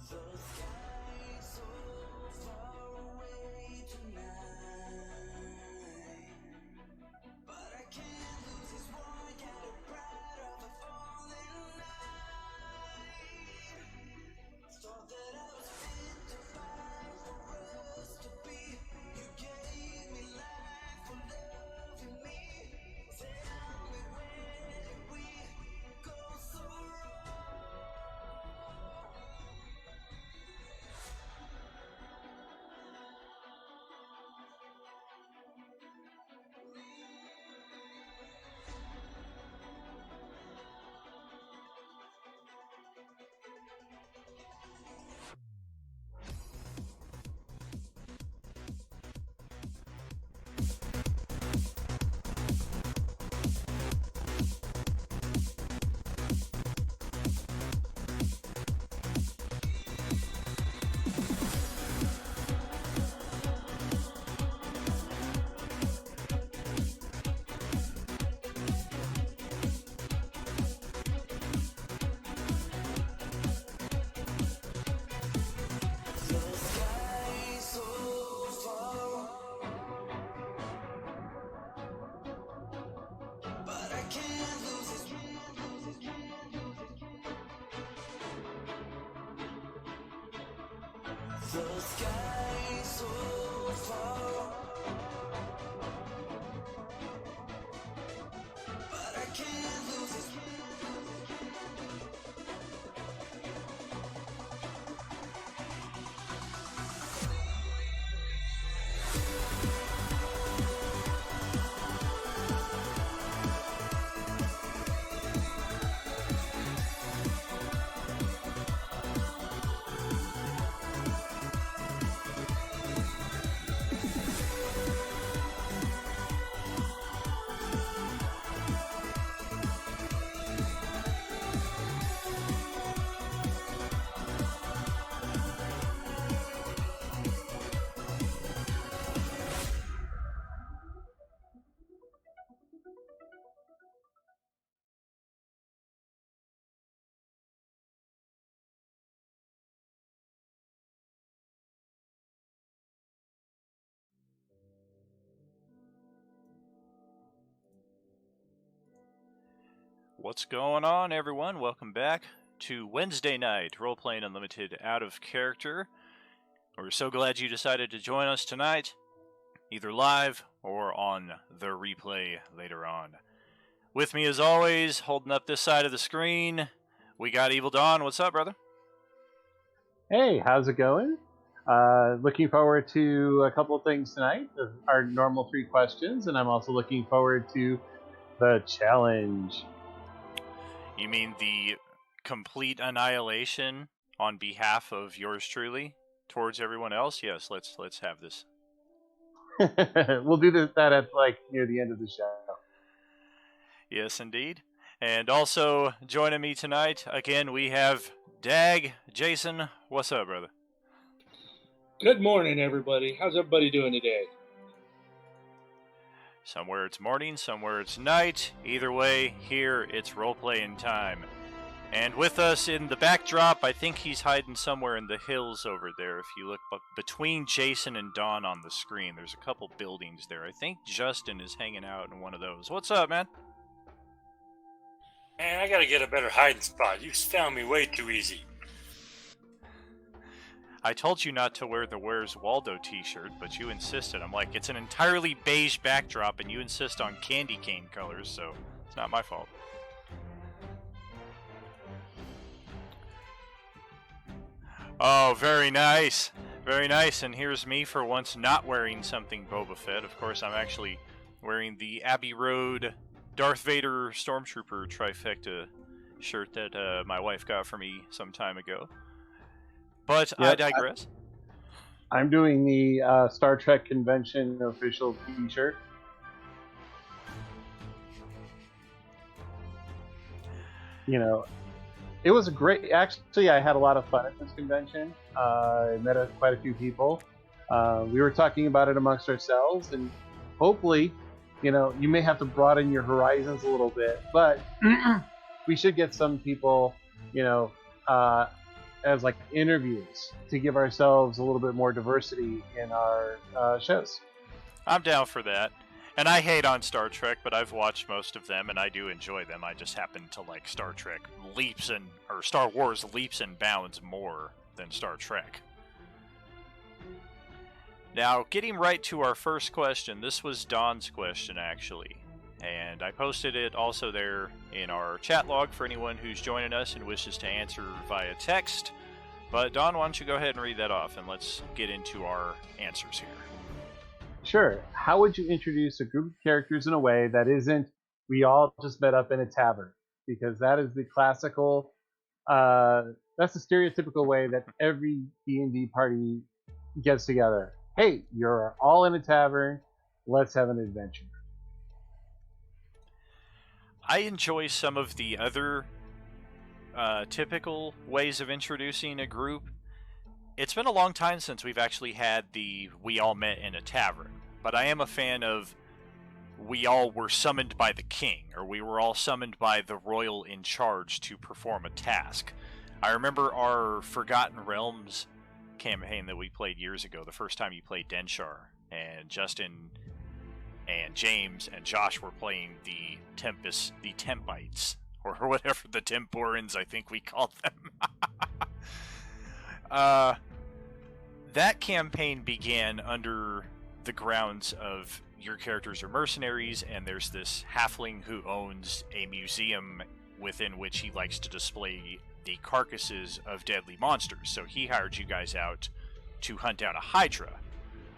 The sky so far away tonight, but I can't lose this one. Got a pride of a falling night. Thought that I was fit to fight for us to be. You gave me life for loving me. Tell me where did we go so wrong? The sky so far, but I can't lose this. The sky so far, but I can't lose this. What's going on, everyone? Welcome back to Wednesday Night Role-Playing Unlimited Out of Character. We're so glad you decided to join us tonight, either live or on the replay later on. With me, as always, holding up this side of the screen, we got Evil Dawn. What's up, brother? Hey, how's it going? Looking forward to a couple of things tonight. Our normal 3 questions, and I'm also looking forward to the challenge. You mean the complete annihilation on behalf of yours truly towards everyone else? Yes, let's have this. We'll do that at near the end of the show. Yes, indeed. And also joining me tonight, again, we have Dag. Jason, what's up, brother? Good morning, everybody. How's everybody doing today? Somewhere it's morning, somewhere it's night. Either way, here it's role-playing time. And with us in the backdrop, I think he's hiding somewhere in the hills over there. If you look between Jason and Dawn on the screen, there's a couple buildings there. I think Justin is hanging out in one of those. What's up, man? Man, I gotta get a better hiding spot. You found me way too easy. I told you not to wear the Where's Waldo t-shirt, but you insisted. I'm like, it's an entirely beige backdrop, and you insist on candy cane colors, so it's not my fault. Oh, very nice. Very nice, and here's me for once not wearing something Boba Fett. Of course, I'm actually wearing the Abbey Road Darth Vader Stormtrooper trifecta shirt that my wife got for me some time ago. But yep, I digress. I'm doing the Star Trek Convention official t-shirt. You know, it was a great... Actually, I had a lot of fun at this convention. I met quite a few people. We were talking about it amongst ourselves, and hopefully, you know, you may have to broaden your horizons a little bit, but we should get some people, you know, as like interviews to give ourselves a little bit more diversity in our shows. I'm down for that. And I hate on Star Trek, but I've watched most of them, and I do enjoy them. I just happen to like Star Trek or Star Wars leaps and bounds more than Star Trek. Now, getting right to our first question, this was Don's question, actually. And I posted it also there in our chat log for anyone who's joining us and wishes to answer via text. But Don, why don't you go ahead and read that off, and let's get into our answers here. Sure. How would you introduce a group of characters in a way that isn't we all just met up in a tavern? Because that is the classical, that's the stereotypical way that every D&D party gets together. Hey, you're all in a tavern. Let's have an adventure. I enjoy some of the other typical ways of introducing a group. It's been a long time since we've actually had the we all met in a tavern, but I am a fan of we all were summoned by the king, or we were all summoned by the royal in charge to perform a task. I remember our Forgotten Realms campaign that we played years ago, the first time you played Denshar, and Justin and James and Josh were playing the Tempites, or whatever, the Temporans, I think we called them. That campaign began under the grounds of your characters are mercenaries, and there's this halfling who owns a museum within which he likes to display the carcasses of deadly monsters. So he hired you guys out to hunt down a Hydra,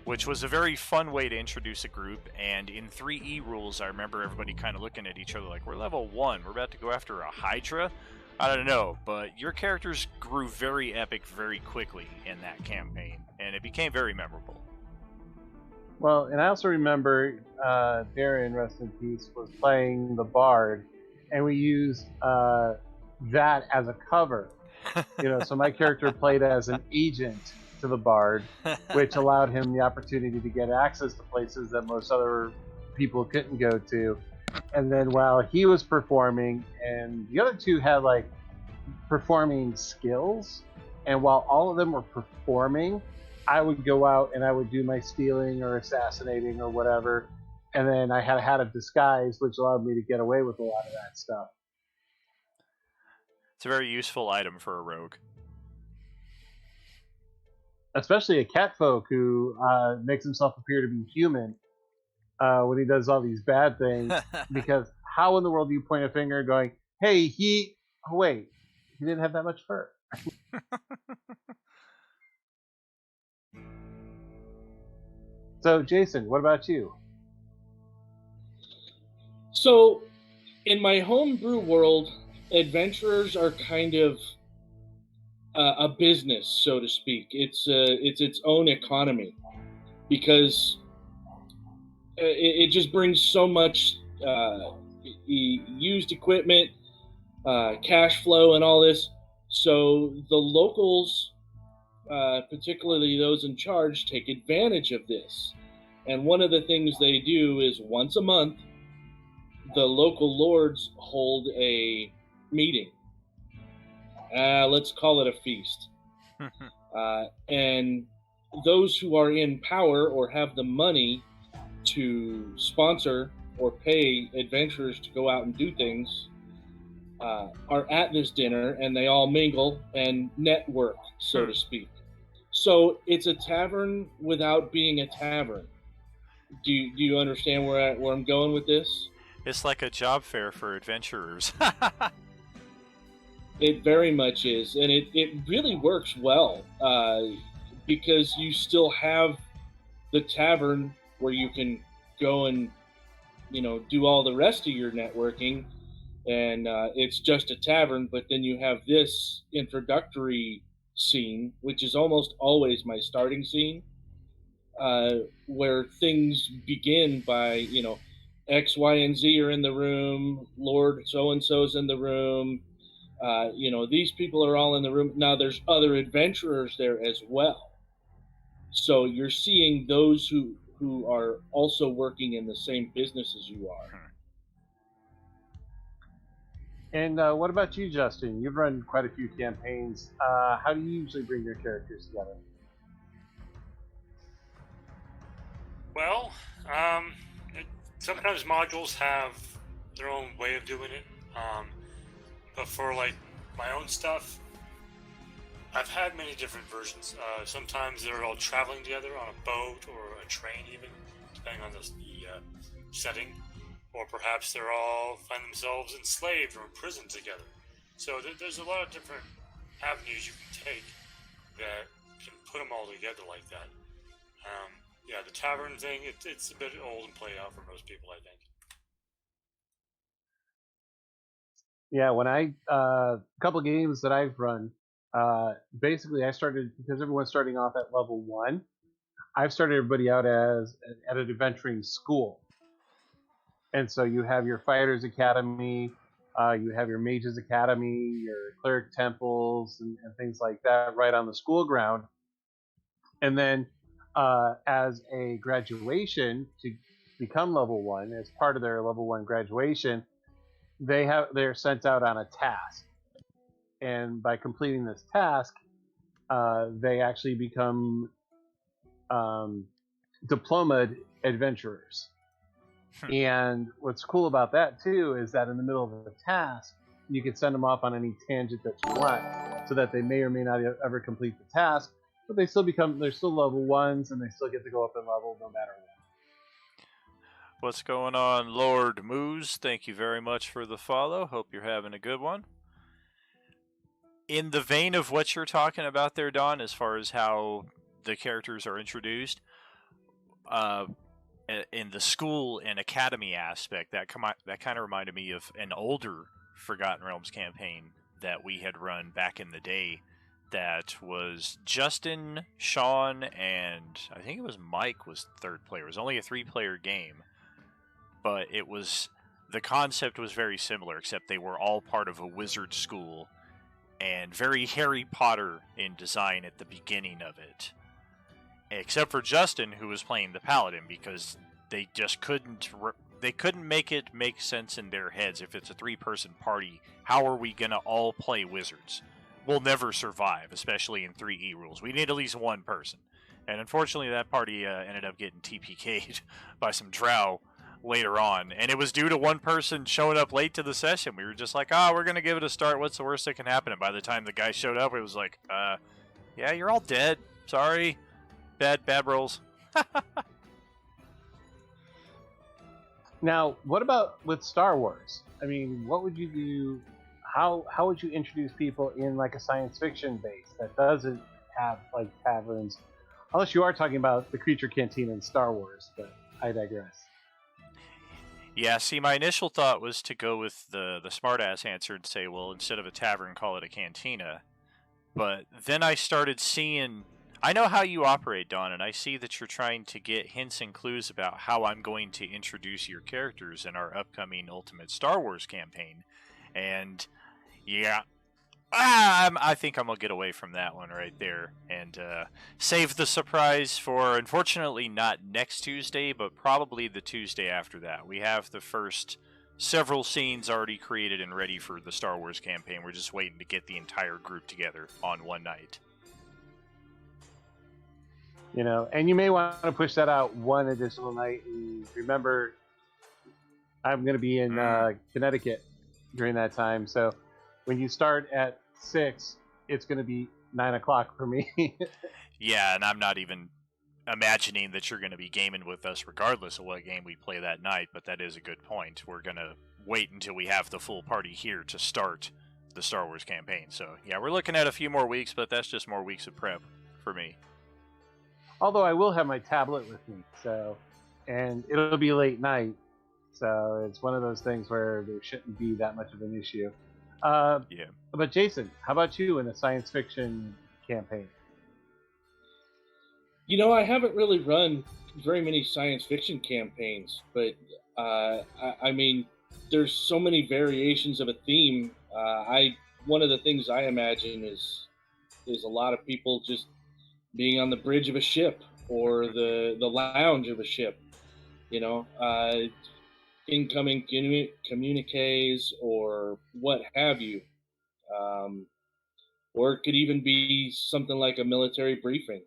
which was a very fun way to introduce a group. And in 3E rules, I remember everybody kind of looking at each other like, we're level 1, we're about to go after a Hydra? I don't know, but your characters grew very epic very quickly in that campaign, and it became very memorable. Well, and I also remember Darren, rest in peace, was playing the Bard, and we used that as a cover. So my character played as an agent to the Bard, which allowed him the opportunity to get access to places that most other people couldn't go to. And then while he was performing, and the other two had like performing skills, and while all of them were performing, I would go out and I would do my stealing or assassinating or whatever, and then I had a hat of disguise, which allowed me to get away with a lot of that stuff. It's a very useful item for a rogue. Especially a catfolk who makes himself appear to be human when he does all these bad things. Because how in the world do you point a finger going, hey, he didn't have that much fur? So, Jason, what about you? So, in my homebrew world, adventurers are kind of a business, so to speak. It's its own economy, because it just brings so much used equipment, cash flow, and all this. So the locals, particularly those in charge, take advantage of this. And one of the things they do is once a month, the local lords hold a meeting. Let's call it a feast. And those who are in power or have the money to sponsor or pay adventurers to go out and do things are at this dinner, and they all mingle and network, so to speak. So it's a tavern without being a tavern. Do you understand where I'm going with this? It's like a job fair for adventurers. It very much is, and it really works well because you still have the tavern where you can go and do all the rest of your networking, and it's just a tavern. But then you have this introductory scene, which is almost always my starting scene, where things begin by X, Y, and Z are in the room, Lord so and so's in the room. These people are all in the room. Now there's other adventurers there as well. So you're seeing those who are also working in the same business as you are. And what about you, Justin? You've run quite a few campaigns. How do you usually bring your characters together? Well, it, sometimes modules have their own way of doing it. But for like my own stuff, I've had many different versions. Sometimes they're all traveling together on a boat or a train, even depending on the setting. Or perhaps they're all find themselves enslaved or imprisoned together. So there's a lot of different avenues you can take that can put them all together like that. Yeah, the tavern thing, it's a bit old and played out for most people, I think. Yeah, when a couple games that I've run, basically I started because everyone's starting off at level 1. I've started everybody out at an adventuring school, and so you have your fighters academy, you have your mages academy, your cleric temples, and things like that right on the school ground. And then as a graduation to become level 1, as part of their level 1 graduation, they're sent out on a task, and by completing this task, they actually become diplomaed adventurers. And what's cool about that too is that in the middle of the task, you can send them off on any tangent that you want, so that they may or may not ever complete the task, but they're still level 1s, and they still get to go up in level no matter what. What's going on, Lord Moose? Thank you very much for the follow. Hope you're having a good one. In the vein of what you're talking about there, Don, as far as how the characters are introduced, in the school and academy aspect, that kind of reminded me of an older Forgotten Realms campaign that we had run back in the day. That was Justin, Sean, and I think it was Mike was third player. It was only a 3-player game, but the concept was very similar, except they were all part of a wizard school, and very Harry Potter in design at the beginning of it. Except for Justin, who was playing the paladin, because they just couldn't make it make sense in their heads. If it's a 3-person party, how are we gonna all play wizards? We'll never survive, especially in 3E rules. We need at least one person. And unfortunately, that party ended up getting TPK'd by some drow later on. And it was due to one person showing up late to the session. We were just like, we're going to give it a start. What's the worst that can happen? And by the time the guy showed up, it was like, yeah, you're all dead. Sorry. Bad rolls. Now, what about with Star Wars? I mean, what would you do? How would you introduce people in like a science fiction base that doesn't have like taverns? Unless you are talking about the Creature Cantina in Star Wars, but I digress. Yeah, see, my initial thought was to go with the smartass answer and say, well, instead of a tavern, call it a cantina. But then I started seeing... I know how you operate, Don, and I see that you're trying to get hints and clues about how I'm going to introduce your characters in our upcoming Ultimate Star Wars campaign. And, yeah, I think I'm going to get away from that one right there and save the surprise for, unfortunately, not next Tuesday, but probably the Tuesday after that. We have the first several scenes already created and ready for the Star Wars campaign. We're just waiting to get the entire group together on one night. You know, and you may want to push that out one additional night. And remember, I'm going to be in Connecticut during that time, so when you start at 6, it's going to be 9 o'clock for me. Yeah, and I'm not even imagining that you're going to be gaming with us regardless of what game we play that night, but that is a good point. We're going to wait until we have the full party here to start the Star Wars campaign. So, yeah, we're looking at a few more weeks, but that's just more weeks of prep for me. Although I will have my tablet with me, and it'll be late night, so it's one of those things where there shouldn't be that much of an issue. Yeah. But Jason, how about you in a science fiction campaign? You know, I haven't really run very many science fiction campaigns, but I mean, there's so many variations of a theme. One of the things I imagine is a lot of people just being on the bridge of a ship or the lounge of a ship. You know, incoming communiques or what have you. Or it could even be something like a military briefing.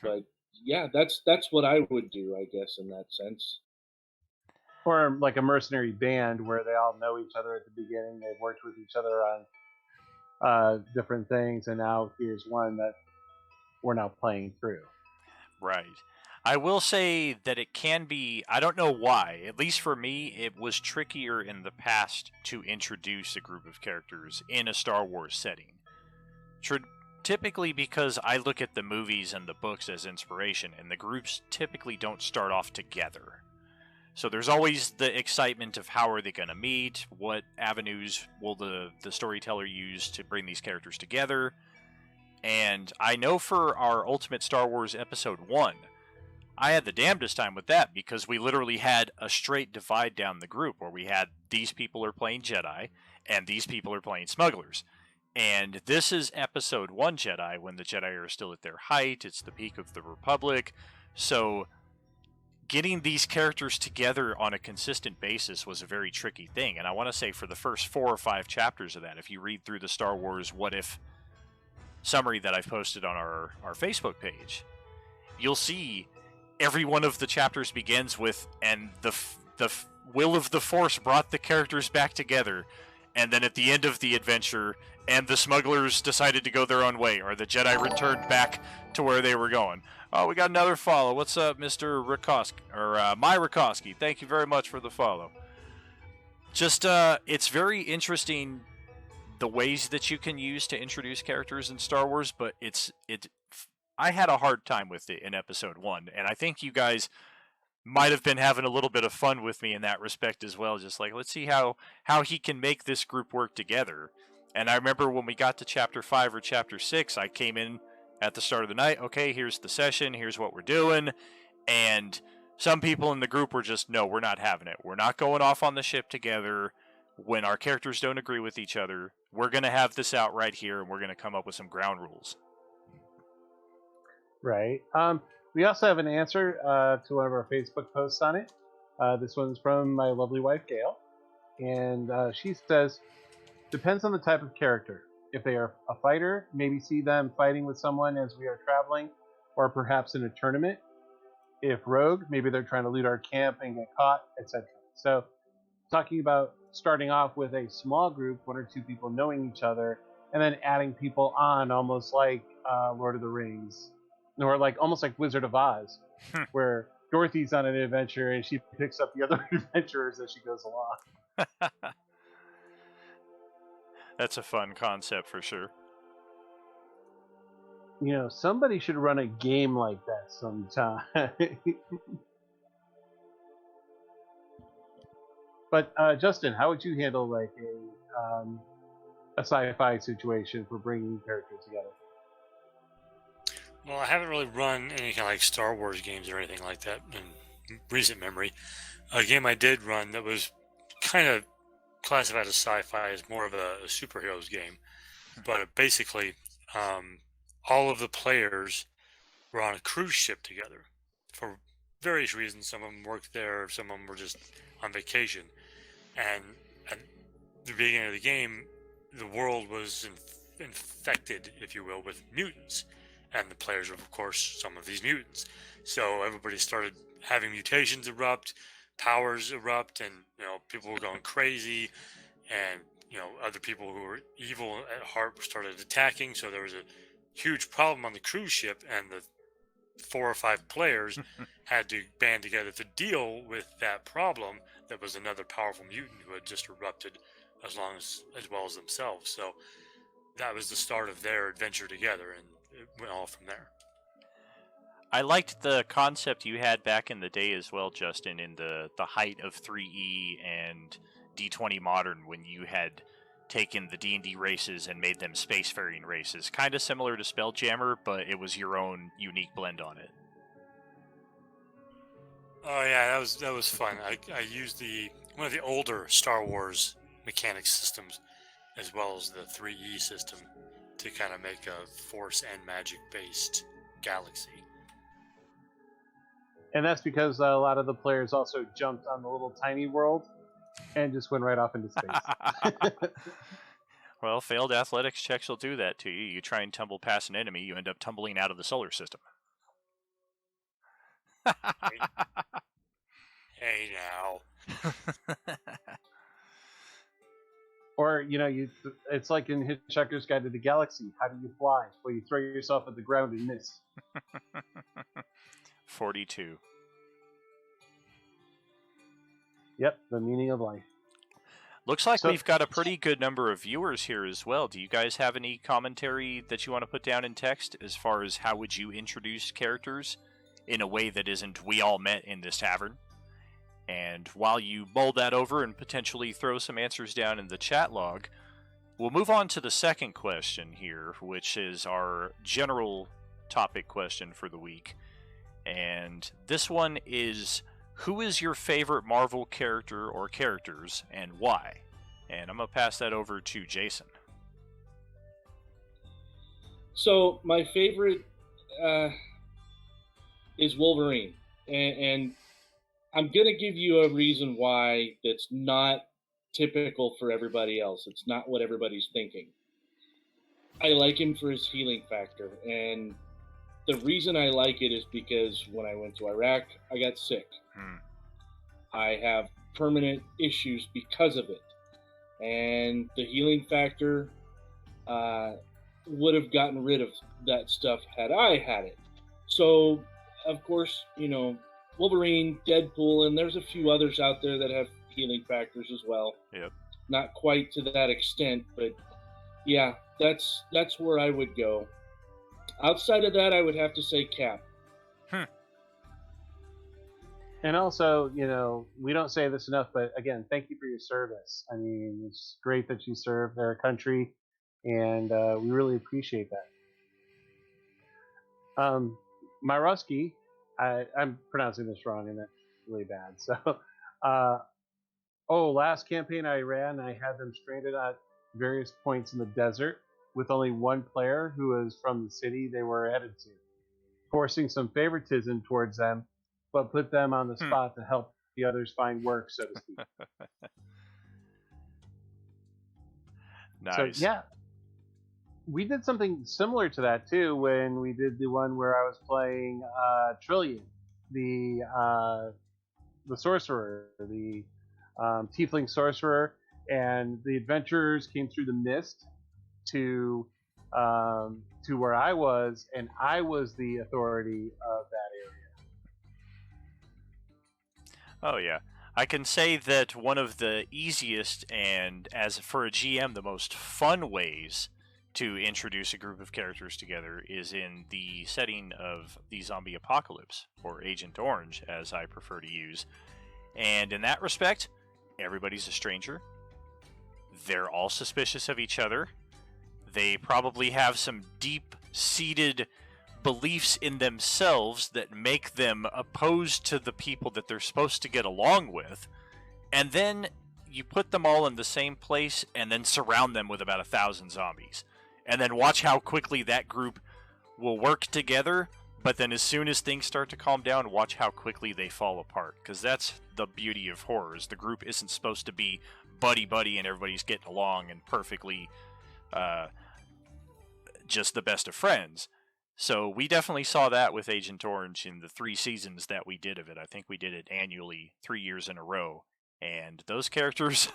But yeah, that's what I would do, I guess, in that sense. Or like a mercenary band where they all know each other at the beginning. They've worked with each other on different things, and now here's one that we're now playing through. Right. I will say that it can be, I don't know why, at least for me, it was trickier in the past to introduce a group of characters in a Star Wars setting. Typically because I look at the movies and the books as inspiration, and the groups typically don't start off together. So there's always the excitement of how are they going to meet, what avenues will the storyteller use to bring these characters together. And I know for our Ultimate Star Wars Episode 1, I had the damnedest time with that because we literally had a straight divide down the group where we had these people are playing Jedi and these people are playing smugglers. And this is Episode 1 Jedi when the Jedi are still at their height. It's the peak of the Republic. So getting these characters together on a consistent basis was a very tricky thing. And I want to say for the first 4 or 5 chapters of that, if you read through the Star Wars What If summary that I've posted on our Facebook page, you'll see every one of the chapters begins with, and the will of the Force brought the characters back together. And then at the end of the adventure, and the smugglers decided to go their own way, or the Jedi returned back to where they were going. Oh, we got another follow. What's up, Mr. Rakoski? Or My Rakoski. Thank you very much for the follow. Just, it's very interesting the ways that you can use to introduce characters in Star Wars, but I had a hard time with it in Episode 1, and I think you guys might have been having a little bit of fun with me in that respect as well, just like, let's see how he can make this group work together. And I remember when we got to Chapter 5 or Chapter 6, I came in at the start of the night, okay, here's the session, here's what we're doing, and some people in the group were just, no, we're not having it. We're not going off on the ship together when our characters don't agree with each other. We're going to have this out right here, and we're going to come up with some ground rules. Right. We also have an answer to one of our Facebook posts on it. This one's from my lovely wife, Gail. And she says, depends on the type of character. If they are a fighter, maybe see them fighting with someone as we are traveling, or perhaps in a tournament. If rogue, maybe they're trying to loot our camp and get caught, etc. So, talking about starting off with a small group, 1 or 2 people knowing each other, and then adding people on, almost like Lord of the Rings, or like almost like Wizard of Oz, where Dorothy's on an adventure and she picks up the other adventurers as she goes along. That's a fun concept for sure. You know, somebody should run a game like that sometime. But Justin, how would you handle like a sci-fi situation for bringing characters together? Well, I haven't really run any kind of like Star Wars games or anything like that in recent memory. A game I did run that was kind of classified as sci-fi is more of a superheroes game, but basically, all of the players were on a cruise ship together for various reasons. Some of them worked there, some of them were just on vacation. And at the beginning of the game, the world was infected, if you will, with mutants. And the players were, of course, some of these mutants. So everybody started having mutations erupt, powers erupt, and people were going crazy. And other people who were evil at heart started attacking. So there was a huge problem on the cruise ship, and the 4 or 5 players had to band together to deal with that problem. That was another powerful mutant who had just erupted as well as themselves. So that was the start of their adventure together, and it went all from there. I liked the concept you had back in the day as well, Justin, in the height of 3E and D20 Modern, when you had taken the D&D races and made them spacefaring races. Kind of similar to Spelljammer, but it was your own unique blend on it. Oh yeah, that was fun. I used one of the older Star Wars mechanics systems, as well as the 3E system, to kind of make a Force and magic based galaxy. And that's because a lot of the players also jumped on the little tiny world and just went right off into space. Well, failed athletics checks will do that to you. You try and tumble past an enemy, you end up tumbling out of the solar system. Hey now. Or, it's like in Hitchhiker's Guide to the Galaxy. How do you fly? Well, you throw yourself at the ground and miss. 42. Yep, the meaning of life. Looks like So- we've got a pretty good number of viewers here as well. Do you guys have any commentary that you want to put down in text as far as how would you introduce characters in a way that isn't we all met in this tavern? And while you mull that over and potentially throw some answers down in the chat log, we'll move on to the second question here, which is our general topic question for the week. And this one is, who is your favorite Marvel character or characters, and why? And I'm going to pass that over to Jason. So my favorite is Wolverine, and I'm gonna give you a reason why that's not typical for everybody else. It's not what everybody's thinking. I like him for his healing factor, and the reason I like it is because when I went to Iraq, I got sick. I have permanent issues because of it, and the healing factor would have gotten rid of that stuff had I had it. So, of course, Wolverine, Deadpool, and there's a few others out there that have healing factors as well. Yep. Not quite to that extent, but yeah, that's where I would go. Outside of that, I would have to say Cap. And also, we don't say this enough, but again, thank you for your service. I mean, it's great that you served our country, and we really appreciate that. Myroski, I'm pronouncing this wrong, and that's really bad. So, last campaign I ran, I had them stranded at various points in the desert with only one player who was from the city they were headed to, forcing some favoritism towards them, but put them on the spot to help the others find work, so to speak. Nice. So, yeah. We did something similar to that, too, when we did the one where I was playing Trillian, the sorcerer, the tiefling sorcerer, and the adventurers came through the mist to where I was, and I was the authority of that area. Oh, yeah. I can say that one of the easiest and, as for a GM, the most fun ways to introduce a group of characters together is in the setting of the zombie apocalypse, or Agent Orange, as I prefer to use. And in that respect, everybody's a stranger. They're all suspicious of each other. They probably have some deep-seated beliefs in themselves that make them opposed to the people that they're supposed to get along with. And then you put them all in the same place and then surround them with about 1,000 zombies. And then watch how quickly that group will work together, but then as soon as things start to calm down, watch how quickly they fall apart. Because that's the beauty of horrors. The group isn't supposed to be buddy-buddy and everybody's getting along and perfectly just the best of friends. So we definitely saw that with Agent Orange in the 3 seasons that we did of it. I think we did it annually 3 years in a row. And those characters,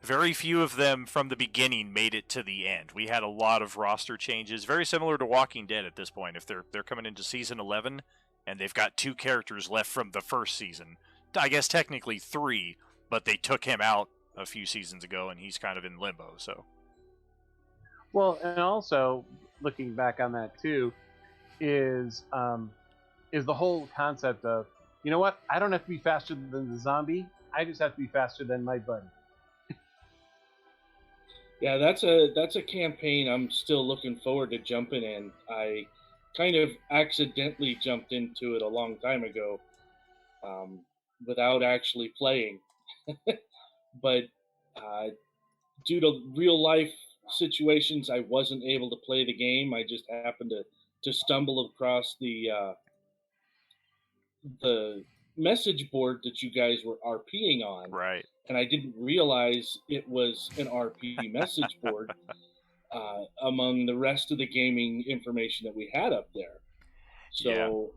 very few of them from the beginning made it to the end. We had a lot of roster changes, very similar to Walking Dead at this point. If they're coming into season 11 and they've got 2 characters left from the first season, I guess technically 3, but they took him out a few seasons ago and he's kind of in limbo. So, well, and also looking back on that too, is the whole concept of, you know what? I don't have to be faster than the zombie. I just have to be faster than my buddy. Yeah, that's a campaign I'm still looking forward to jumping in. I kind of accidentally jumped into it a long time ago, without actually playing. But due to real life situations, I wasn't able to play the game. I just happened to stumble across the the message board that you guys were RPing on, Right. and I didn't realize it was an RP message board among the rest of the gaming information that we had up there. Yeah. So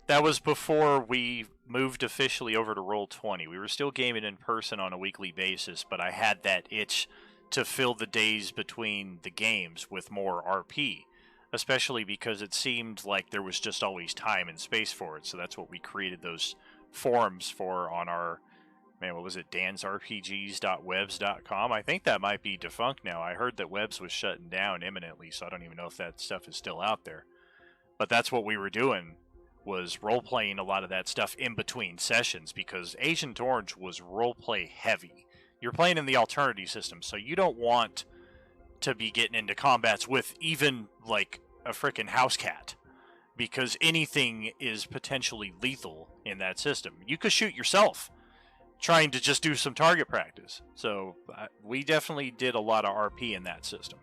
That was before we moved officially over to Roll20. We were still gaming in person on a weekly basis, but I had that itch to fill the days between the games with more RP, especially because it seemed like there was just always time and space for it. So that's what we created those forums for on our, man, what was it, dansrpgs.webs.com? I think that might be defunct now. I heard that Webs was shutting down imminently, so I don't even know if that stuff is still out there. But that's what we were doing, was role-playing a lot of that stuff in between sessions, because Agent Orange was role-play heavy. You're playing in the alternative system, so you don't want to be getting into combats with even, like, a frickin' house cat, because anything is potentially lethal in that system. You could shoot yourself trying to just do some target practice. So we definitely did a lot of RP in that system.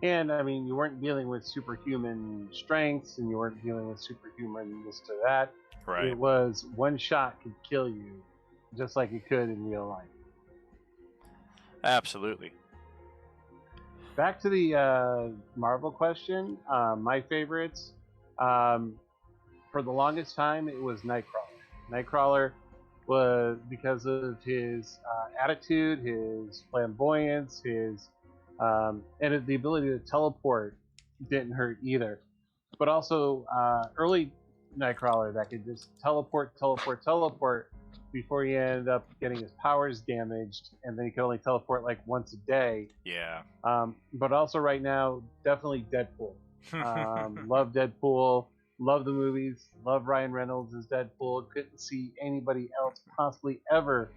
And I mean, you weren't dealing with superhuman strengths, and you weren't dealing with superhuman this to that. Right. It was one shot could kill you, just like it could in real life. Absolutely. Back to the Marvel question. My favorites. For the longest time, it was Nightcrawler. Nightcrawler was because of his attitude, his flamboyance, his and the ability to teleport didn't hurt either. But also early Nightcrawler that could just teleport before he ended up getting his powers damaged, and then he could only teleport like once a day. Yeah. But also right now, definitely Deadpool. Love Deadpool. Love the movies. Love Ryan Reynolds as Deadpool. Couldn't see anybody else possibly ever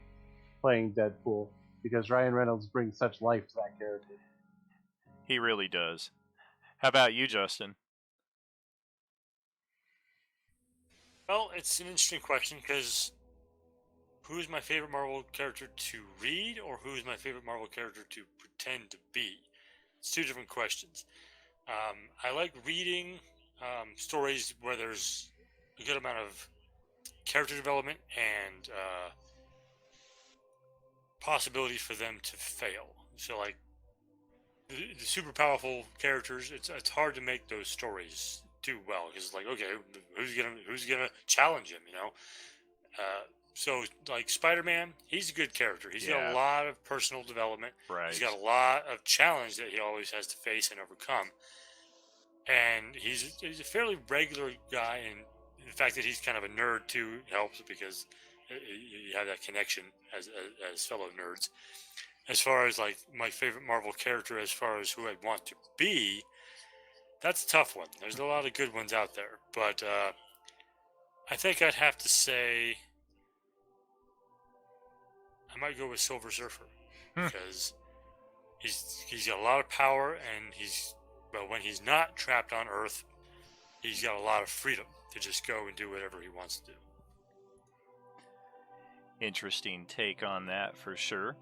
playing Deadpool, because Ryan Reynolds brings such life to that character. He really does. How about you, Justin? Well, it's an interesting question because who's my favorite Marvel character to read, or who's my favorite Marvel character to pretend to be? It's two different questions. I like reading stories where there's a good amount of character development and possibilities for them to fail. So, like the super powerful characters, it's hard to make those stories do well because it's like, okay, who's gonna challenge him? You know. So, like Spider-Man, he's a good character. He's got a lot of personal development. Right. He's got a lot of challenge that he always has to face and overcome. And he's a fairly regular guy, and the fact that he's kind of a nerd too helps because you have that connection as fellow nerds. As far as like my favorite Marvel character, as far as who I'd want to be, that's a tough one. There's a lot of good ones out there, but I think I'd have to say I might go with Silver Surfer because he's got a lot of power, and when he's not trapped on Earth, he's got a lot of freedom to just go and do whatever he wants to do. Interesting take on that for sure.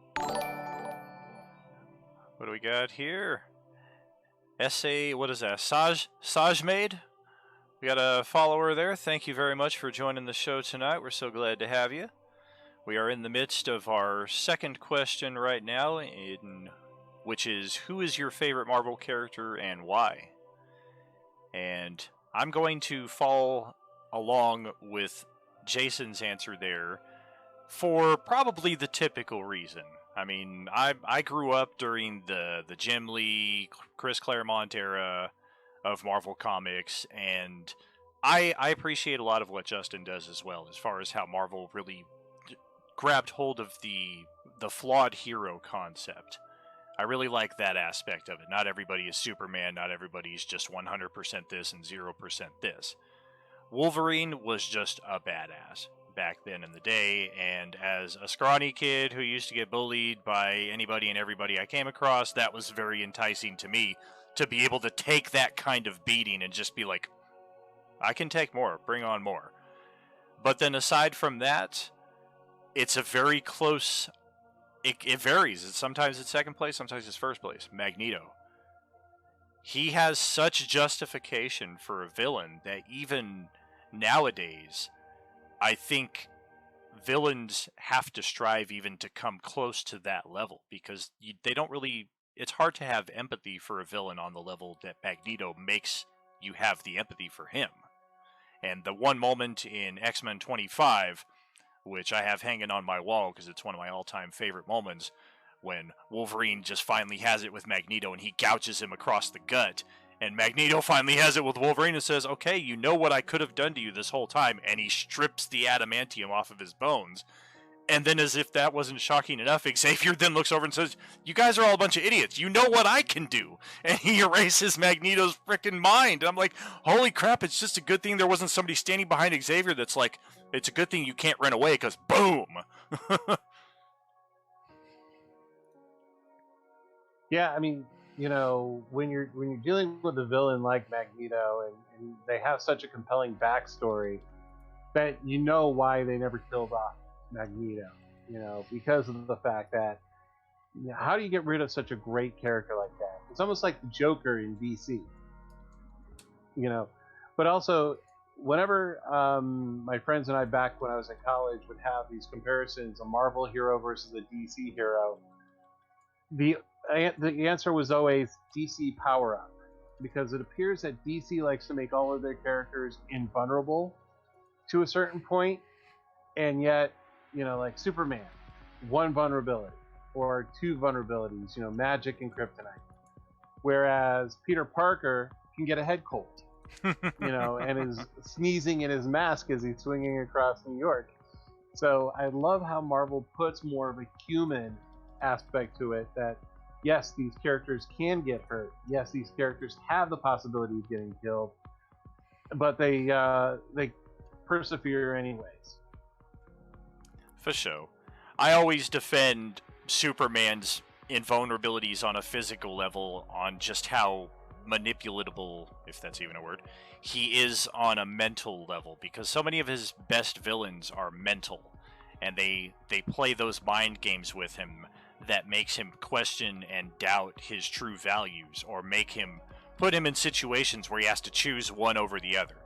What do we got here? Essay, what is that? Sajmade? We got a follower there. Thank you very much for joining the show tonight. We're so glad to have you. We are in the midst of our second question right now, which is, who is your favorite Marvel character and why? And I'm going to follow along with Jason's answer there for probably the typical reason. I mean, I grew up during the Jim Lee, Chris Claremont era of Marvel Comics, and I appreciate a lot of what Justin does as well, as far as how Marvel really grabbed hold of the flawed hero concept. I really like that aspect of it. Not everybody is Superman, not everybody's just 100% this and 0% this. Wolverine was just a badass back then in the day, and as a scrawny kid who used to get bullied by anybody and everybody I came across, that was very enticing to me, to be able to take that kind of beating and just be like, I can take more, bring on more. But then aside from that, it's a very close, it varies. Sometimes it's second place, sometimes it's first place. Magneto. he has such justification for a villain that even nowadays, I think villains have to strive even to come close to that level because they don't really. It's hard to have empathy for a villain on the level that Magneto makes you have the empathy for him. And the one moment in X-Men 25, which I have hanging on my wall because it's one of my all-time favorite moments, when Wolverine just finally has it with Magneto and he gouges him across the gut. And Magneto finally has it with Wolverine and says, okay, you know what I could have done to you this whole time. And he strips the adamantium off of his bones. And then, as if that wasn't shocking enough, Xavier then looks over and says, you guys are all a bunch of idiots. You know what I can do. And he erases Magneto's freaking mind. And I'm like, holy crap, it's just a good thing there wasn't somebody standing behind Xavier that's like, it's a good thing you can't run away because boom. Yeah, I mean, when you're dealing with a villain like Magneto, and they have such a compelling backstory, that you know why they never killed off Magneto. Because of the fact that, how do you get rid of such a great character like that? It's almost like the Joker in DC. But also, whenever my friends and I back when I was in college would have these comparisons, a Marvel hero versus a DC hero, the answer was always DC power up, because it appears that DC likes to make all of their characters invulnerable to a certain point, and yet, like Superman, one vulnerability or two vulnerabilities, magic and kryptonite, whereas Peter Parker can get a head cold, and is sneezing in his mask as he's swinging across New York. So I love how Marvel puts more of a human aspect to it, that yes, these characters can get hurt. Yes, these characters have the possibility of getting killed, but they persevere anyways. For sure. I always defend Superman's invulnerabilities on a physical level on just how manipulatable, if that's even a word, he is on a mental level, because so many of his best villains are mental, and they play those mind games with him that makes him question and doubt his true values, or put him in situations where he has to choose one over the other.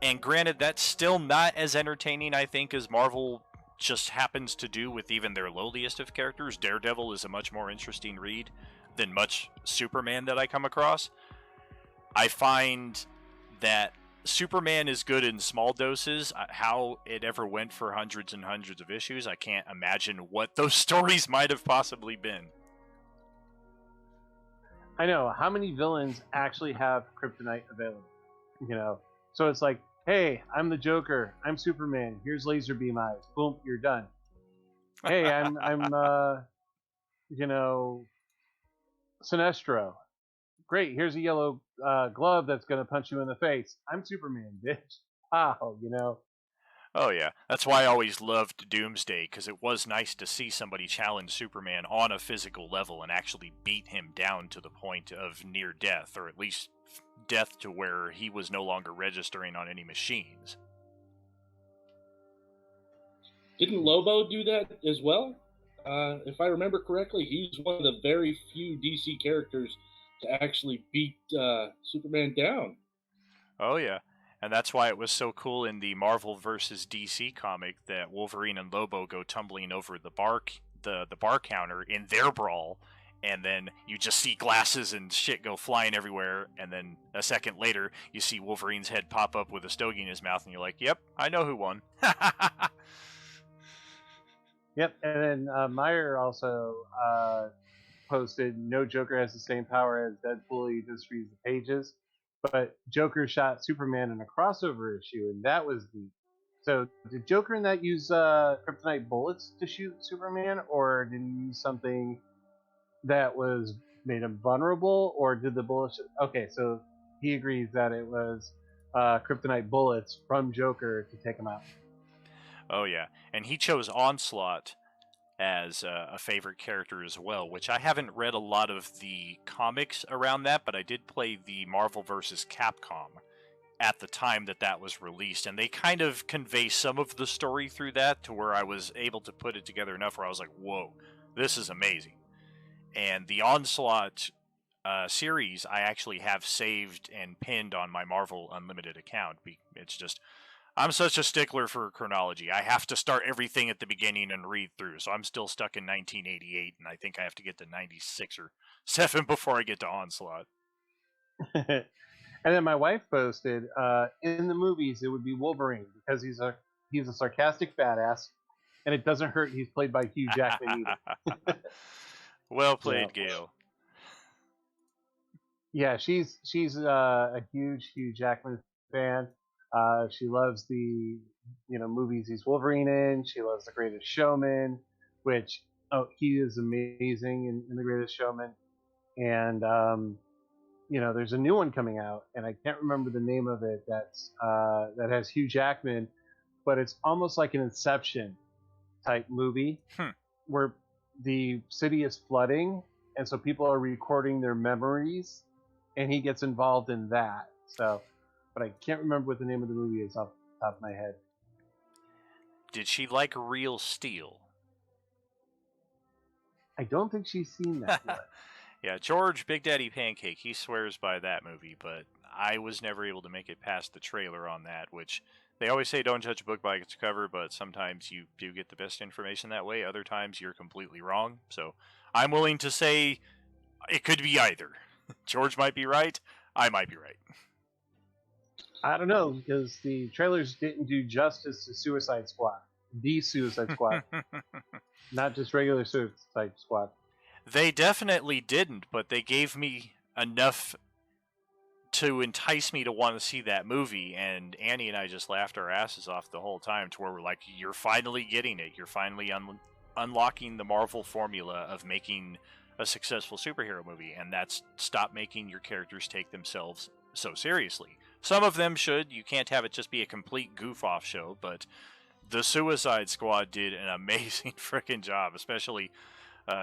And granted, that's still not as entertaining, I think, as Marvel just happens to do with even their lowliest of characters. Daredevil is a much more interesting read than much Superman that I come across. I find that Superman is good in small doses. How it ever went for hundreds and hundreds of issues, I can't imagine what those stories might have possibly been. I know, how many villains actually have kryptonite available? So it's like, hey, I'm the Joker, I'm Superman, here's laser beam eyes, boom, you're done. Hey, I'm Sinestro. Great, here's a yellow glove that's gonna punch you in the face. I'm Superman, bitch. Wow, Oh yeah, that's why I always loved Doomsday, because it was nice to see somebody challenge Superman on a physical level and actually beat him down to the point of near death, or at least death to where he was no longer registering on any machines. Didn't Lobo do that as well? If I remember correctly, he's one of the very few DC characters to actually beat Superman down. Oh yeah, and that's why it was so cool in the Marvel vs. DC comic that Wolverine and Lobo go tumbling over the bar counter in their brawl, and then you just see glasses and shit go flying everywhere, and then a second later you see Wolverine's head pop up with a stogie in his mouth, and you're like, yep, I know who won. Yep, and then Meyer also posted, no Joker has the same power as Deadpool, he just reads the pages. But Joker shot Superman in a crossover issue, and that was the... So, did Joker in that use kryptonite bullets to shoot Superman, or did he use something that was made him vulnerable, or did the bullets... Okay, so he agrees that it was kryptonite bullets from Joker to take him out. Oh yeah, and he chose Onslaught as a favorite character as well, which I haven't read a lot of the comics around that, but I did play the Marvel vs. Capcom at the time that was released, and they kind of convey some of the story through that to where I was able to put it together enough where I was like, whoa, this is amazing. And the Onslaught series I actually have saved and pinned on my Marvel Unlimited account. It's just I'm such a stickler for chronology. I have to start everything at the beginning and read through. So I'm still stuck in 1988, and I think I have to get to 96 or 7 before I get to Onslaught. And then my wife posted, in the movies it would be Wolverine because he's a sarcastic badass, and it doesn't hurt he's played by Hugh Jackman either. Well played, So, Gail. yeah, she's a huge Hugh Jackman fan. She loves the movies he's Wolverine in. She loves The Greatest Showman, which he is amazing in The Greatest Showman. And there's a new one coming out, and I can't remember the name of it. That has Hugh Jackman, but it's almost like an Inception type movie where the city is flooding, and so people are recording their memories, and he gets involved in that. So, but I can't remember what the name of the movie is off the top of my head. Did she like Real Steel? I don't think she's seen that yet. Yeah, George Big Daddy Pancake, he swears by that movie, but I was never able to make it past the trailer on that, which they always say don't judge a book by its cover, but sometimes you do get the best information that way. Other times you're completely wrong. So I'm willing to say it could be either. George might be right. I might be right. I don't know, because the trailers didn't do justice to Suicide Squad. The Suicide Squad. Not just regular Suicide Squad. They definitely didn't, but they gave me enough to entice me to want to see that movie, and Annie and I just laughed our asses off the whole time to where we're like, you're finally getting it. You're finally unlocking the Marvel formula of making a successful superhero movie, and that's stop making your characters take themselves so seriously. Some of them should. You can't have it just be a complete goof-off show, but the Suicide Squad did an amazing freaking job, especially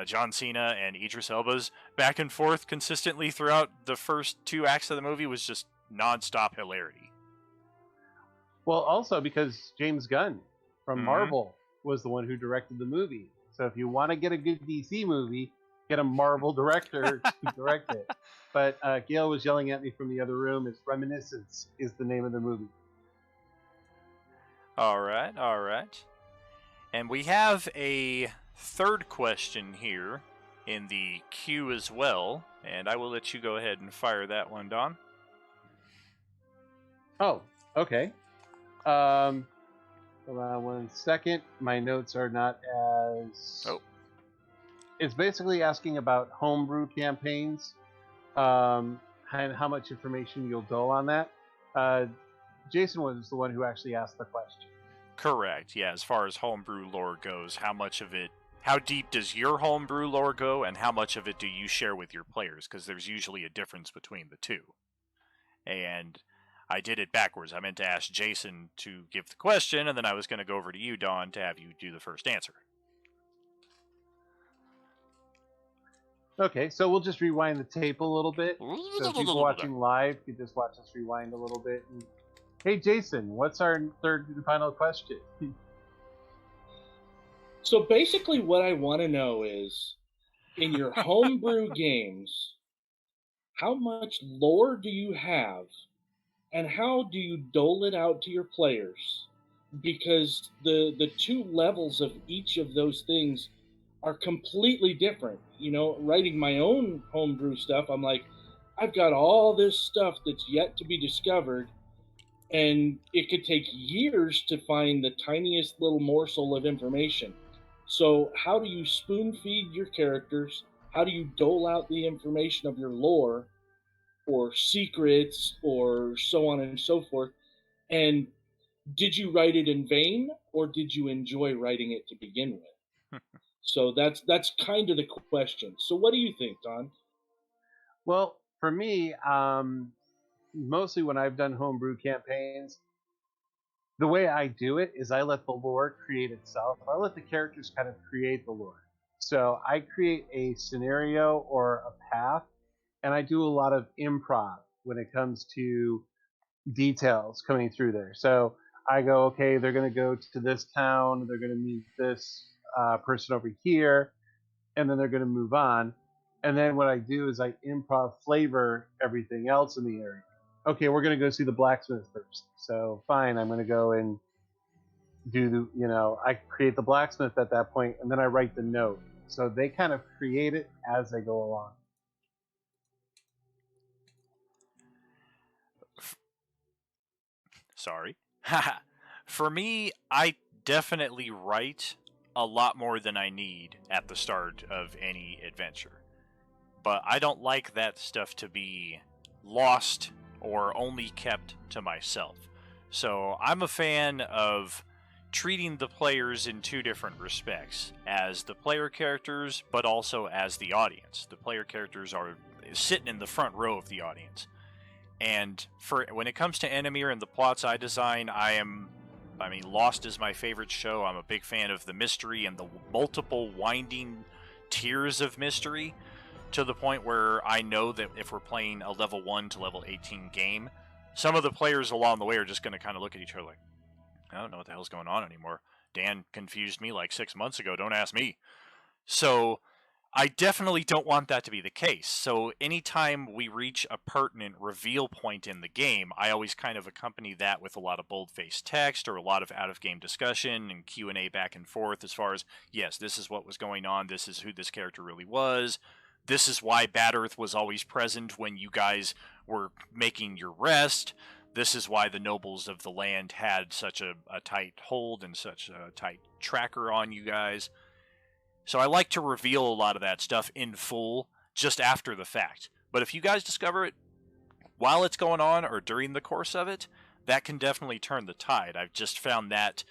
John Cena and Idris Elba's back and forth consistently throughout the first 2 acts of the movie was just non-stop hilarity. Well, also because James Gunn from Marvel was the one who directed the movie. So if you want to get a good DC movie, get a Marvel director to direct it. But Gail was yelling at me from the other room. It's Reminiscence is the name of the movie. All right. And we have a third question here in the queue as well, and I will let you go ahead and fire that one, Don. Oh, okay. Hold on 1 second. My notes are not as... Oh. It's basically asking about homebrew campaigns, and how much information you'll dole on that. Jason was the one who actually asked the question. Correct, yeah. As far as homebrew lore goes, how deep does your homebrew lore go, and how much of it do you share with your players? Because there's usually a difference between the two. And I did it backwards. I meant to ask Jason to give the question, and then I was going to go over to you, Don, to have you do the first answer. Okay, so we'll just rewind the tape a little bit. So people watching live could just watch us rewind a little bit. And, hey, Jason, what's our third and final question? So basically what I want to know is, in your homebrew games, how much lore do you have, and how do you dole it out to your players? Because the 2 levels of each of those things are completely different. Writing my own homebrew stuff, I'm like, I've got all this stuff that's yet to be discovered, and it could take years to find the tiniest little morsel of information. So how do you spoon feed your characters? How do you dole out the information of your lore or secrets or so on and so forth? And did you write it in vain, or did you enjoy writing it to begin with? So that's kind of the question. So what do you think, Don? Well, for me, mostly when I've done homebrew campaigns, the way I do it is I let the lore create itself. I let the characters kind of create the lore. So I create a scenario or a path, and I do a lot of improv when it comes to details coming through there. So I go, okay, they're going to go to this town, they're going to meet this person over here, and then they're going to move on. And then what I do is I improv flavor everything else in the area. Okay, we're gonna go see the blacksmith first. So fine, I'm gonna go and do I create the blacksmith at that point, and then I write the note. So they kind of create it as they go along. Sorry. For me, I definitely write a lot more than I need at the start of any adventure. But I don't like that stuff to be lost or only kept to myself. So I'm a fan of treating the players in two different respects, as the player characters, but also as the audience. The player characters are sitting in the front row of the audience. And for when it comes to Enemir and the plots I design, Lost is my favorite show. I'm a big fan of the mystery and the multiple winding tiers of mystery, to the point where I know that if we're playing a level 1 to level 18 game, some of the players along the way are just going to kind of look at each other like, I don't know what the hell's going on anymore. Dan confused me like 6 months ago. Don't ask me. So I definitely don't want that to be the case. So anytime we reach a pertinent reveal point in the game, I always kind of accompany that with a lot of bold-faced text or a lot of out-of-game discussion and Q&A back and forth as far as, yes, this is what was going on, this is who this character really was, this is why Bad Earth was always present when you guys were making your rest, this is why the nobles of the land had such a tight hold and such a tight tracker on you guys. So I like to reveal a lot of that stuff in full just after the fact. But if you guys discover it while it's going on or during the course of it, that can definitely turn the tide. I've just found that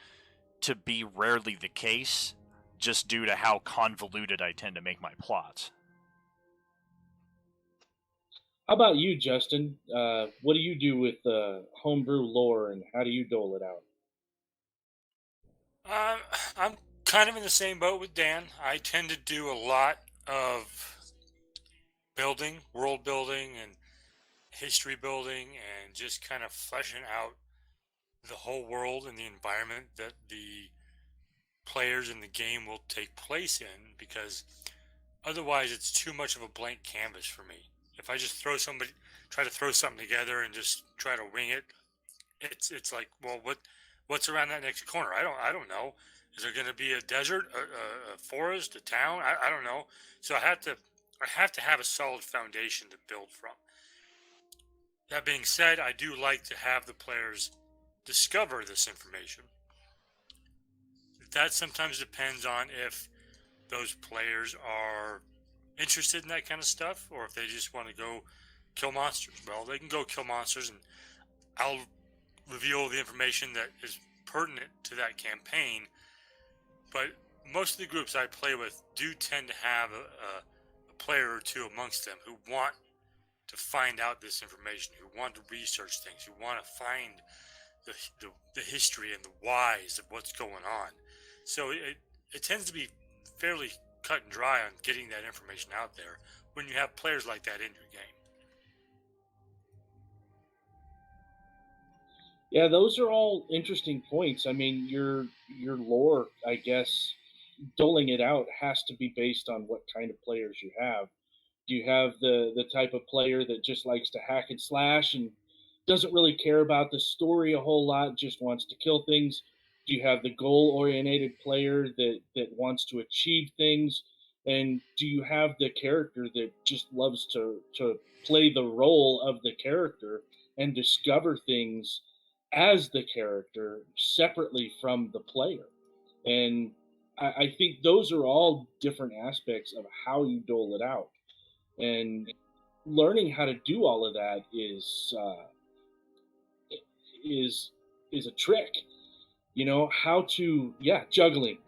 to be rarely the case, just due to how convoluted I tend to make my plots. How about you, Justin? What do you do with homebrew lore, and how do you dole it out? I'm kind of in the same boat with Dan. I tend to do a lot of building, world building, and history building, and just kind of fleshing out the whole world and the environment that the players in the game will take place in, because otherwise it's too much of a blank canvas for me. If I just try to throw something together and just try to wing it, it's like, well, what's around that next corner? I don't know. Is there going to be a desert, a forest, a town? I don't know. So I have to have a solid foundation to build from. That being said, I do like to have the players discover this information. That sometimes depends on if those players are interested in that kind of stuff, or if they just want to go kill monsters. Well, they can go kill monsters, and I'll reveal the information that is pertinent to that campaign. But most of the groups I play with do tend to have a player or two amongst them who want to find out this information, who want to research things, who want to find the history and the whys of what's going on. So it tends to be fairly cut and dry on getting that information out there when you have players like that in your game. Yeah, those are all interesting points. I mean, your lore, I guess, doling it out has to be based on what kind of players you have. Do you have the type of player that just likes to hack and slash and doesn't really care about the story a whole lot, just wants to kill things? Do you have the goal oriented player that wants to achieve things? And do you have the character that just loves to play the role of the character and discover things as the character separately from the player? And I think those are all different aspects of how you dole it out. And learning how to do all of that is a trick. You know how to, yeah, juggling,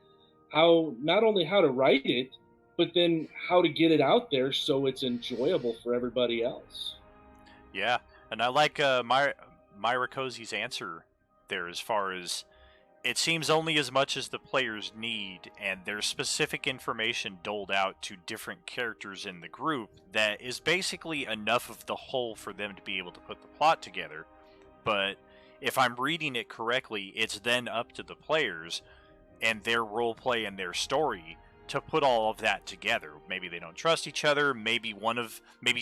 how not only how to write it, but then how to get it out there so it's enjoyable for everybody else. Yeah, and I like Myra Cozy's answer there, as far as it seems only as much as the players need, and there's specific information doled out to different characters in the group that is basically enough of the whole for them to be able to put the plot together. But if I'm reading it correctly, it's then up to the players and their roleplay and their story to put all of that together. Maybe they don't trust each other. Maybe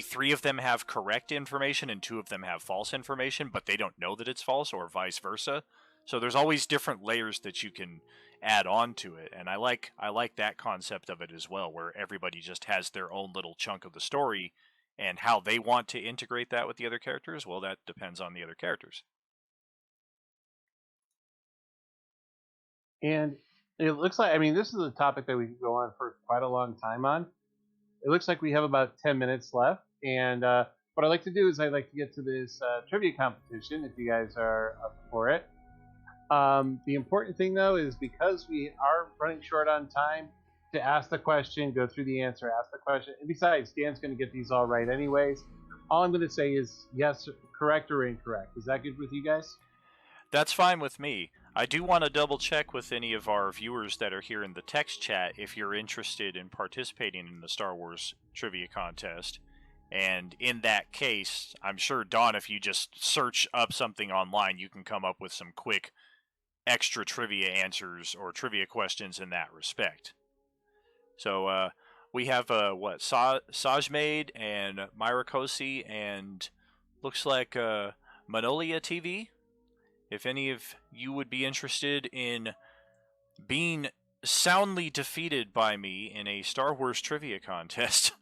three of them have correct information and two of them have false information, but they don't know that it's false, or vice versa. So there's always different layers that you can add on to it, and I like that concept of it as well, where everybody just has their own little chunk of the story, and how they want to integrate that with the other characters, well, that depends on the other characters. And it looks like, I mean, this is a topic that we could go on for quite a long time on. It looks like we have about 10 minutes left. And what I like to do is I like to get to this trivia competition, if you guys are up for it. The important thing, though, is because we are running short on time, to ask the question, go through the answer, ask the question. And besides, Dan's going to get these all right anyways. All I'm going to say is yes, correct or incorrect. Is that good with you guys? That's fine with me. I do want to double check with any of our viewers that are here in the text chat if you're interested in participating in the Star Wars trivia contest. And in that case, I'm sure, Dawn, if you just search up something online, you can come up with some quick extra trivia answers or trivia questions in that respect. So we have Sajmade and Myra Kosi and looks like Manolia TV. If any of you would be interested in being soundly defeated by me in a Star Wars trivia contest,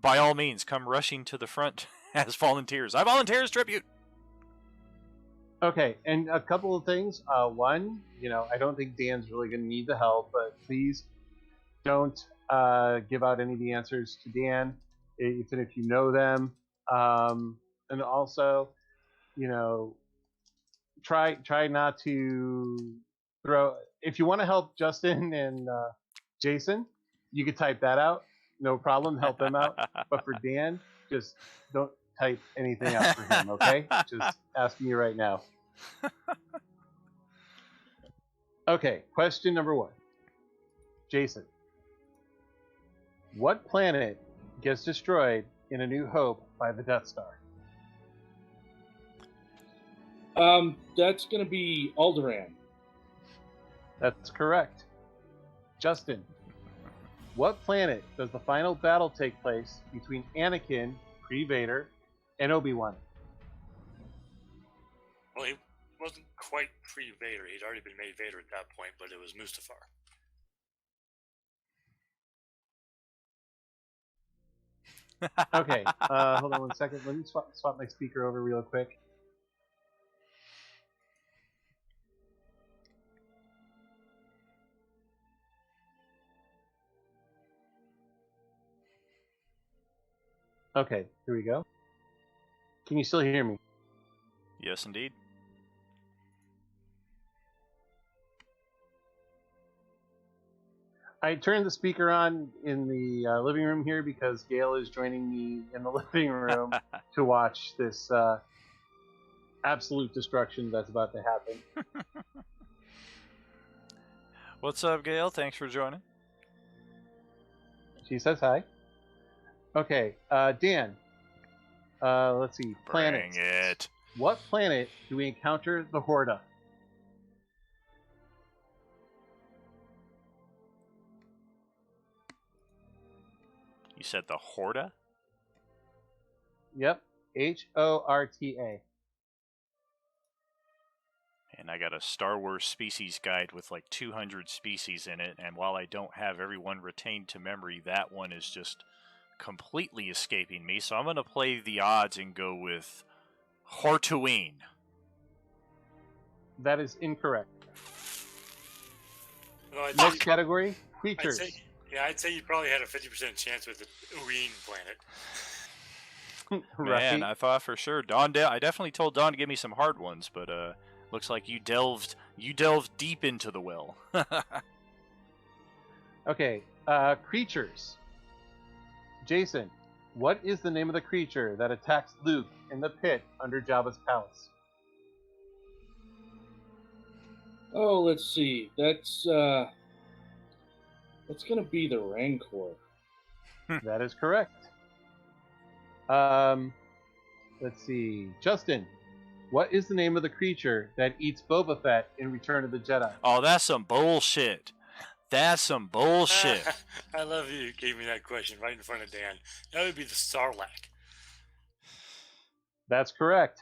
by all means, come rushing to the front as volunteers. I volunteer as tribute. Okay, and a couple of things. One, I don't think Dan's really going to need the help, but please don't give out any of the answers to Dan, even if you know them. And also, try not to throw. If you want to help Justin and Jason, you could type that out. No problem, help them out. But for Dan, just don't type anything out for him, okay? Just asking you right now. Okay, question number 1. Jason, what planet gets destroyed in A New Hope by the Death Star? That's going to be Alderaan. That's correct. Justin, what planet does the final battle take place between Anakin, pre-Vader, and Obi-Wan? Well, he wasn't quite pre-Vader. He'd already been made Vader at that point, but it was Mustafar. Okay, hold on 1 second. Let me swap my speaker over real quick. Okay, here we go. Can you still hear me? Yes, indeed. I turned the speaker on in the living room here because Gail is joining me in the living room to watch this absolute destruction that's about to happen. What's up, Gail? Thanks for joining. She says hi. Okay, Dan. Let's see. Planet. Bring it. What planet do we encounter the Horda? You said the Horda? Yep. Horta. And I got a Star Wars species guide with like 200 species in it, and while I don't have everyone retained to memory, that one is just completely escaping me, so I'm going to play the odds and go with Hortuine. That is incorrect. Well, Next category, creatures. I'd say you probably had a 50% chance with the Uween planet. Right. Man, I thought for sure. I definitely told Dawn to give me some hard ones, but looks like you delved deep into the well. Okay, creatures. Jason, what is the name of the creature that attacks Luke in the pit under Jabba's palace? Oh, let's see. That's going to be the Rancor. That is correct. Let's see. Justin, what is the name of the creature that eats Boba Fett in Return of the Jedi? Oh, that's some bullshit. That's some bullshit. I love you gave me that question right in front of Dan. That would be the Sarlacc. That's correct.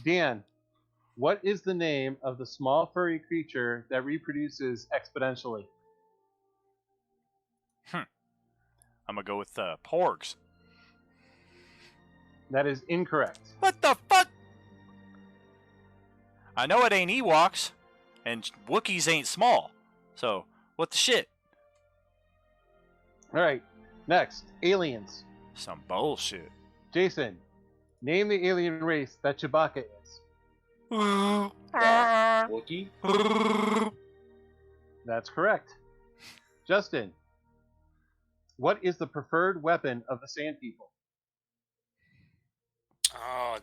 Dan, what is the name of the small furry creature that reproduces exponentially? I'm gonna go with porgs. That is incorrect. What the fuck? I know it ain't Ewoks, and Wookiees ain't small. So, what the shit? All right, next, aliens. Some bullshit. Jason, name the alien race that Chewbacca is. Wookie? That's correct. Justin, what is the preferred weapon of the Sand People? Oh,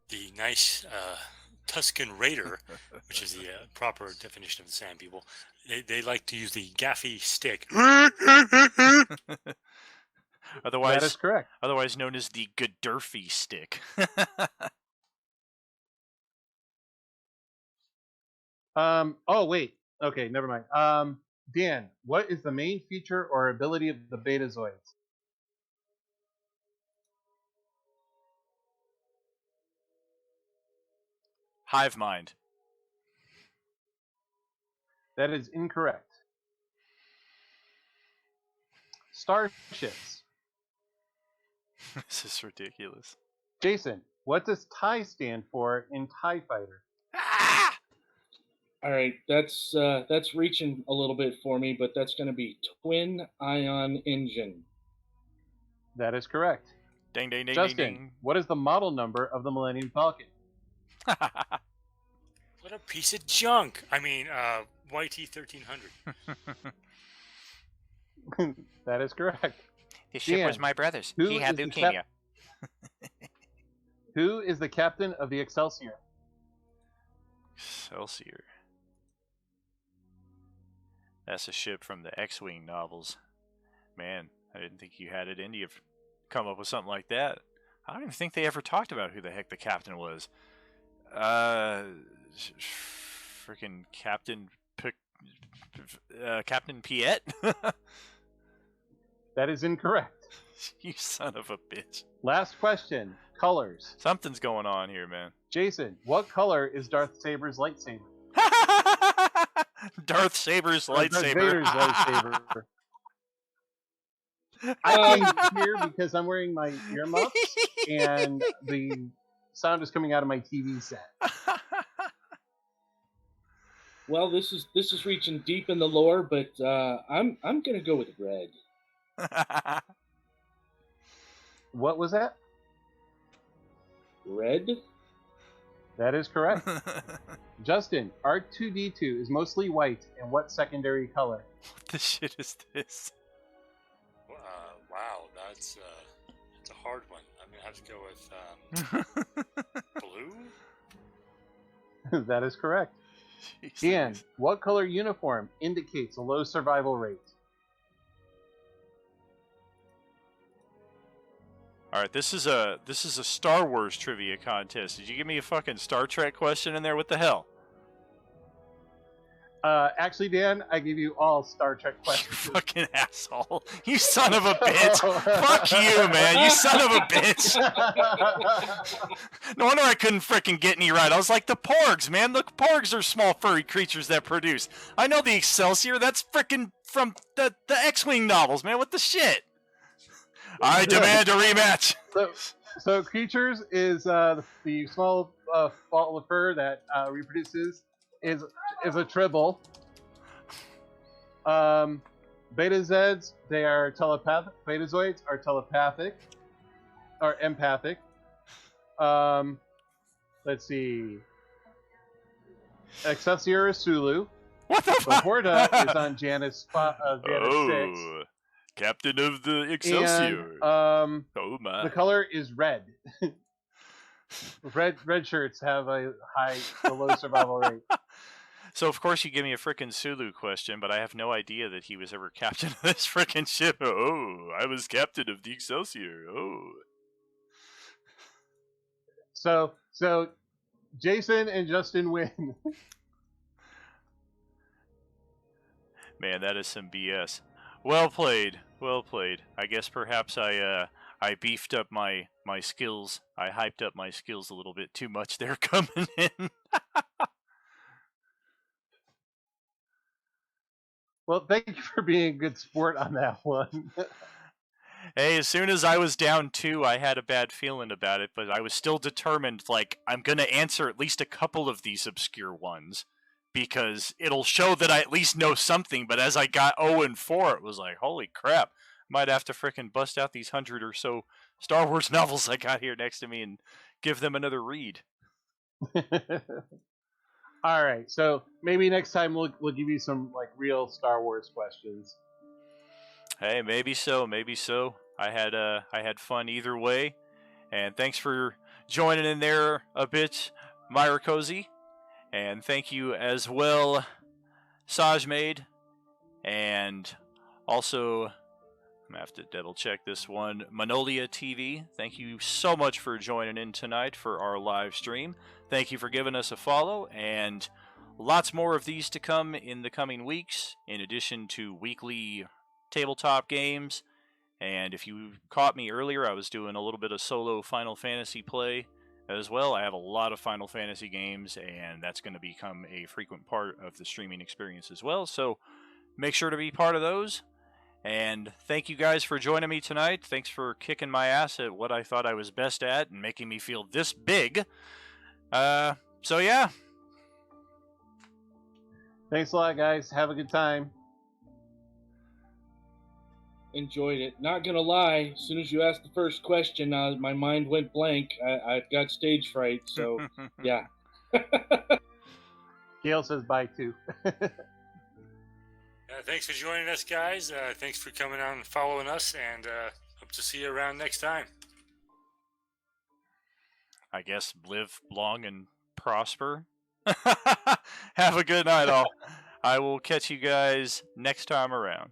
the nice Tuscan Raider, which is the proper definition of the Sand People. They like to use the gaffy stick. That is Otherwise, correct. otherwise known as the Gadurfy stick. Oh wait. Okay, never mind. Dan, what is the main feature or ability of the Betazoids? Hive mind. That is incorrect. Starships. This is ridiculous. Jason, what does TIE stand for in TIE Fighter? Ah! All right, that's reaching a little bit for me, but that's going to be twin ion engine. That is correct. Ding, ding, ding, Justin, ding, what is the model number of the Millennium Falcon? ding. What a piece of junk. I mean, YT-1300. That is correct. His ship was my brother's. who He had is the leukemia. Who is the captain of the Excelsior? Excelsior. That's a ship from the X-Wing novels. Man, I didn't think you had it in you to come up with something like that. I don't even think they ever talked about who the heck the captain was. Freaking Captain Captain Piet? That is incorrect. You son of a bitch. Last question. Colors. Something's going on here, man. Jason, what color is Darth Saber's lightsaber? Darth Saber's Or Darth lightsaber. Vader's lightsaber. I can't hear because I'm wearing my earmuffs and the sound is coming out of my TV set. Well, this is reaching deep in the lore, but I'm going to go with red. What was that? Red? That is correct. Justin, R2D2 is mostly white in what secondary color? What the shit is this? Wow, that's a hard one. I'm gonna have to go with blue. That is correct. Jesus. Dan, what color uniform indicates a low survival rate? All right, this is a Star Wars trivia contest. Did you give me a fucking Star Trek question in there? What the hell? Actually, Dan, I give you all Star Trek You questions. fucking asshole! You son of a bitch! Fuck you, man! You son of a bitch! No wonder I couldn't frickin' get any right. I was like the Porgs, man. Look, Porgs are small furry creatures that produce. I know the Excelsior. That's frickin' from the X-Wing novels, man. What the shit? I demand a rematch. So creatures is the small ball of fur that reproduces is a tribble. Betazoids, they are telepathic. Betazoids are telepathic or empathic. Let's see. Excelsior is Sulu. What the The fuck? Horta is on Janus 6. Oh, Captain of the Excelsior. And, oh my. the color is red. Red shirts have a low survival rate. So of course you give me a frickin' Sulu question, but I have no idea that he was ever captain of this frickin' ship. Oh, I was captain of the Excelsior. Oh. So Jason and Justin win. Man, that is some BS. Well played. Well played. I guess perhaps I beefed up my skills. I hyped up my skills a little bit too much there coming in. Well, thank you for being a good sport on that one. Hey, as soon as I was down 2, I had a bad feeling about it, but I was still determined, like, I'm gonna answer at least a couple of these obscure ones, because it'll show that I at least know something, but as I got 0 and 4, it was like, holy crap, might have to frickin' bust out these 100 or so Star Wars novels I got here next to me and give them another read. All right, so maybe next time we'll give you some like real Star Wars questions. Hey, maybe so, maybe so. I had fun either way, and thanks for joining in there a bit, Myra Cozy, and thank you as well, Sajmaid, and also I'm gonna have to double check this one, Manolia TV. Thank you so much for joining in tonight for our live stream. Thank you for giving us a follow, and lots more of these to come in the coming weeks, in addition to weekly tabletop games. And if you caught me earlier, I was doing a little bit of solo Final Fantasy play as well. I have a lot of Final Fantasy games, and that's going to become a frequent part of the streaming experience as well. So make sure to be part of those. And thank you guys for joining me tonight. Thanks for kicking my ass at what I thought I was best at and making me feel this big. So yeah. Thanks a lot, guys. Have a good time. Enjoyed it. Not gonna lie, as soon as you asked the first question, my mind went blank. I've got stage fright, so yeah. Gail says bye too. Thanks for joining us, guys. Thanks for coming on and following us, and hope to see you around next time. I guess live long and prosper. Have a good night, all. I will catch you guys next time around.